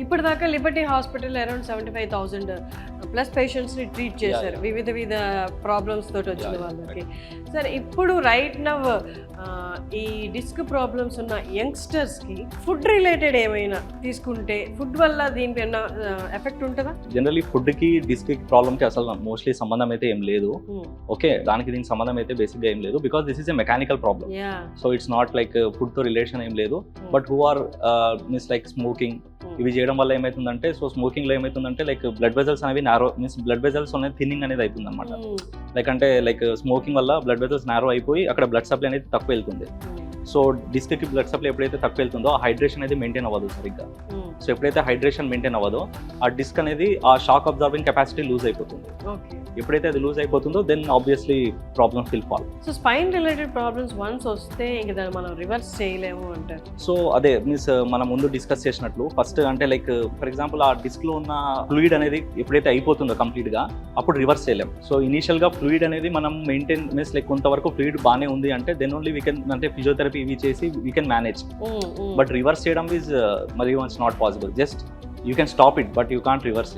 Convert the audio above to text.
ఇప్పటిదాకా Liberty Hospital around 75,000 plus పేషెంట్స్ని treat చేశారు వివిధ ప్రాబ్లమ్స్ తోటి వచ్చిన వాళ్ళకి. సరే ఇప్పుడు రైట్ నవ్ ఈ డిస్క్ ప్రాబ్లమ్స్ ఉన్న యంగ్స్టర్స్కి ఫుడ్ రిలేటెడ్ ఏమైనా తీసుకుంటే ఫుడ్ వల్ల దీనిపైన ఎఫెక్ట్ ఉంటుందా? జనరల్లీ ఫుడ్కి డిస్క్ ప్రాబ్లమ్కి అసలు మోస్ట్లీ సంబంధం అయితే ఏం లేదు. ఓకే, దానికి దీనికి సంబంధం అయితే బేసిక్గా ఏం లేదు. Because this is a mechanical problem. So it's not like ఫుడ్తో రిలేషన్ ఏం లేదు. But who are means like smoking ఇవి చేయడం వల్ల ఏమవుతుందంటే, సో స్మోకింగ్ లో ఏమవుతుందంటే లైక్ బ్లడ్ వెజల్స్ అనేవి నారో మీన్స్ బ్లడ్ వెజల్స్ అనేది థిన్నింగ్ అనేది అవుతుంది అనమాట. లైక్ అంటే లైక్ స్మోకింగ్ వల్ల బ్లడ్ వెజల్స్ నారో అయిపోయి అక్కడ బ్లడ్ సప్లై అనేది తక్కువ వెళ్తుంది. సో డిస్క్కి బ్లడ్ సప్లై ఎప్పుడైతే తక్కువ వెళ్తుందో ఆ హైడ్రేషన్ అనేది మెయింటైన్ అవ్వదు సరిగ్గా. సో ఎప్పుడైతే హైడ్రేషన్ మెయింటైన్ అవ్వదో ఆ డిస్క్ అనేది ఆ షాక్ అబ్జార్బింగ్ కెపాసిటీ లూజ్ అయిపోతుంది. ఎప్పుడైతే అది లూజ్ అయిపోతుందో then obviously problems will fall. So spine related problems once వస్తే ఇంకా దాన్ని మనం రివర్స్ చేయలేము అంటారు. సో అదే మీన్స్ మనం ముందు డిస్కస్ చేసినట్లు ఫస్ట్ అంటే లైక్ ఫర్ ఎగ్జాంపుల్ ఆ డిస్క్ లో ఉన్న ఫ్లూయిడ్ అనేది ఎప్పుడైతే అయిపోతుందో కంప్లీట్ గా అప్పుడు రివర్స్ చేయలేం. సో ఇనిషియల్ గా ఫ్లూయిడ్ అనేది మనం మెయింటైన్ మీన్స్ లైక్ కొంతవరకు ఫ్లూయిడ్ బాగానే ఉంది అంటే దెన్ ఓన్లీ వీ కెన్ అంటే ఫిజియోథెరపీ ఇవి చేసి we can manage. But reverse చేయడం ఈజ్ మరి once not possible. Just you can stop it but you can't reverse it.